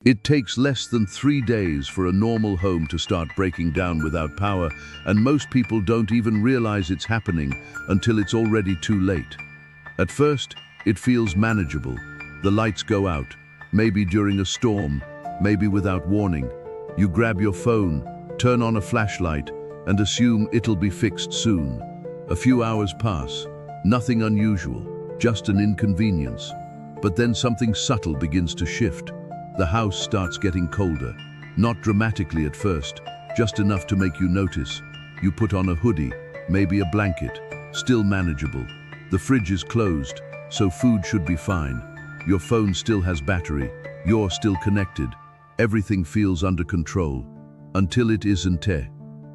It takes less than 3 days for a normal home to start breaking down without power, and most people don't even realize it's happening until it's already too late. At first, it feels manageable. The lights go out, maybe during a storm, maybe without warning. You grab your phone, turn on a flashlight, and assume it'll be fixed soon. A few hours pass, nothing unusual, just an inconvenience. But then something subtle begins to shift. The house starts getting colder. Not dramatically at first, just enough to make you notice. You put on a hoodie, maybe a blanket, still manageable. The fridge is closed, so food should be fine. Your phone still has battery, you're still connected. Everything feels under control, until it isn't.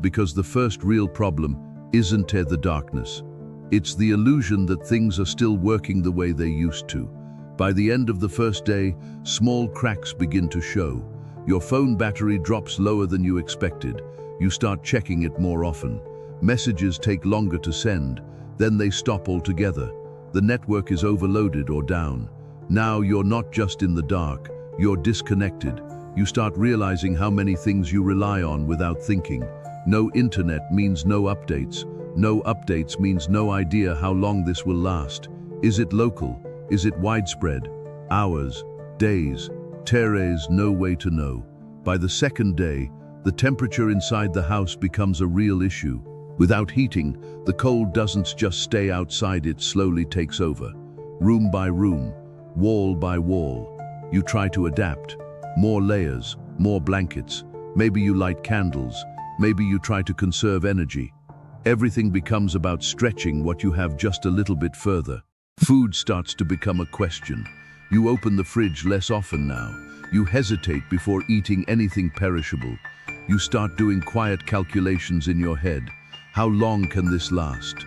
Because the first real problem isn't the darkness. It's the illusion that things are still working the way they used to. By the end of the first day, small cracks begin to show. Your phone battery drops lower than you expected. You start checking it more often. Messages take longer to send, then they stop altogether. The network is overloaded or down. Now you're not just in the dark, you're disconnected. You start realizing how many things you rely on without thinking. No internet means no updates. No updates means no idea how long this will last. Is it local? Is it widespread? Hours, days, teres, no way to know. By the second day, the temperature inside the house becomes a real issue. Without heating, the cold doesn't just stay outside, it slowly takes over. Room by room, wall by wall. You try to adapt. More layers, more blankets. Maybe you light candles. Maybe you try to conserve energy. Everything becomes about stretching what you have just a little bit further. Food starts to become a question. You open the fridge less often now. You hesitate before eating anything perishable. You start doing quiet calculations in your head. How long can this last?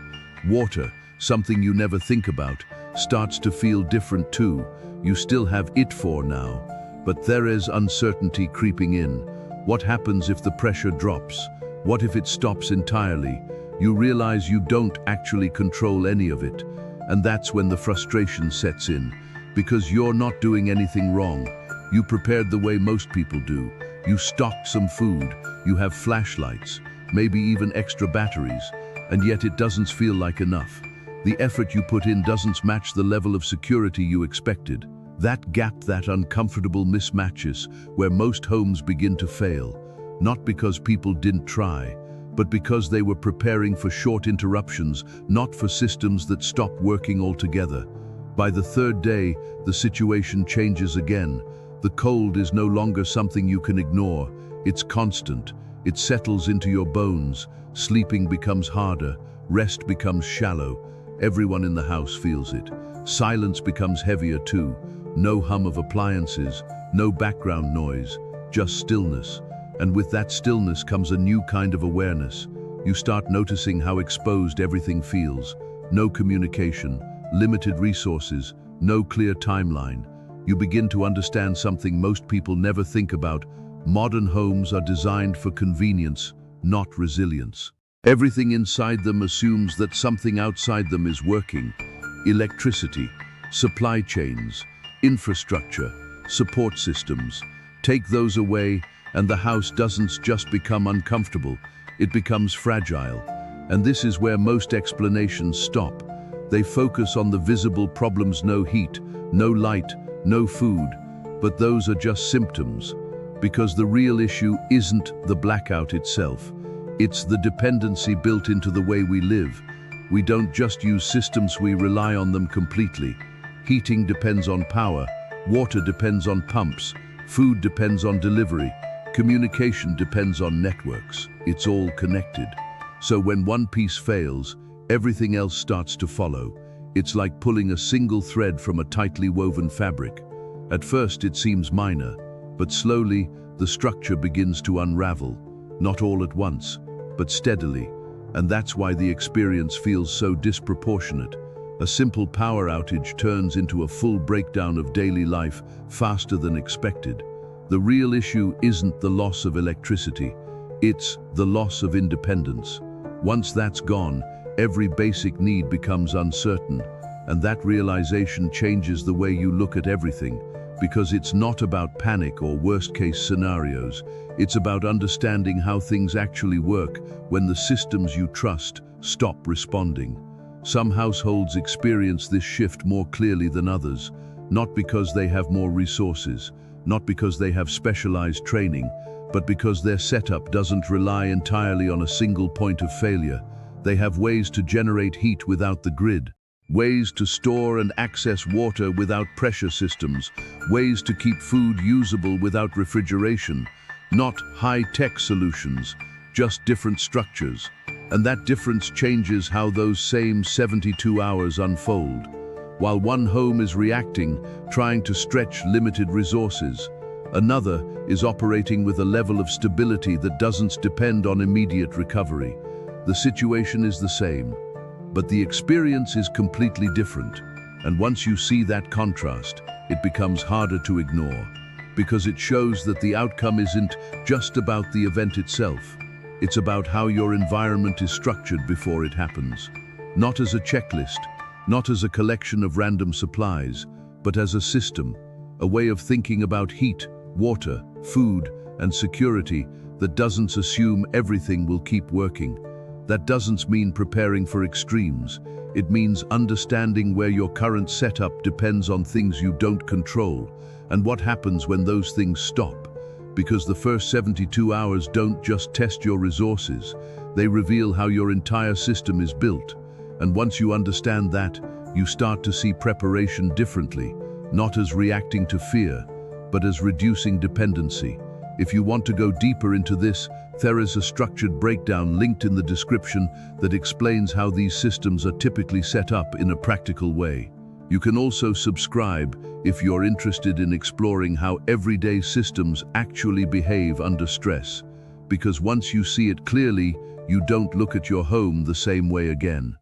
Water, something you never think about, starts to feel different too. You still have it for now, but there is uncertainty creeping in. What happens if the pressure drops? What if it stops entirely? You realize you don't actually control any of it. And that's when the frustration sets in, because you're not doing anything wrong. You prepared the way most people do. You stocked some food, you have flashlights, maybe even extra batteries, and yet it doesn't feel like enough. The effort you put in doesn't match the level of security you expected. That gap, that uncomfortable mismatches where most homes begin to fail, not because people didn't try, but because they were preparing for short interruptions, not for systems that stop working altogether. By the third day, the situation changes again. The cold is no longer something you can ignore. It's constant. It settles into your bones. Sleeping becomes harder. Rest becomes shallow. Everyone in the house feels it. Silence becomes heavier too. No hum of appliances, no background noise, just stillness. And with that stillness comes a new kind of awareness. You start noticing how exposed everything feels. No communication, limited resources, no clear timeline. You begin to understand something most people never think about. Modern homes are designed for convenience, not resilience. Everything inside them assumes that something outside them is working. Electricity, supply chains, infrastructure, support systems. Take those away, and the house doesn't just become uncomfortable, it becomes fragile. And this is where most explanations stop. They focus on the visible problems: no heat, no light, no food. But those are just symptoms, because the real issue isn't the blackout itself. It's the dependency built into the way we live. We don't just use systems, we rely on them completely. Heating depends on power, water depends on pumps, food depends on delivery. Communication depends on networks. It's all connected. So when one piece fails, everything else starts to follow. It's like pulling a single thread from a tightly woven fabric. At first it seems minor, but slowly the structure begins to unravel. Not all at once, but steadily. And that's why the experience feels so disproportionate. A simple power outage turns into a full breakdown of daily life faster than expected. The real issue isn't the loss of electricity, it's the loss of independence. Once that's gone, every basic need becomes uncertain, and that realization changes the way you look at everything. because it's not about panic or worst-case scenarios. It's about understanding how things actually work when the systems you trust stop responding. Some households experience this shift more clearly than others, not because they have more resources, not because they have specialized training, but because their setup doesn't rely entirely on a single point of failure. They have ways to generate heat without the grid, ways to store and access water without pressure systems, ways to keep food usable without refrigeration. Not high-tech solutions, just different structures. And that difference changes how those same 72 hours unfold. While one home is reacting, trying to stretch limited resources, another is operating with a level of stability that doesn't depend on immediate recovery. The situation is the same, but the experience is completely different. And once you see that contrast, it becomes harder to ignore, because it shows that the outcome isn't just about the event itself. It's about how your environment is structured before it happens. Not as a checklist, not as a collection of random supplies, but as a system, a way of thinking about heat, water, food, and security that doesn't assume everything will keep working. That doesn't mean preparing for extremes. It means understanding where your current setup depends on things you don't control, and what happens when those things stop. Because the first 72 hours don't just test your resources, they reveal how your entire system is built. And once you understand that, you start to see preparation differently, not as reacting to fear, but as reducing dependency. If you want to go deeper into this, there is a structured breakdown linked in the description that explains how these systems are typically set up in a practical way. You can also subscribe if you're interested in exploring how everyday systems actually behave under stress, because once you see it clearly, you don't look at your home the same way again.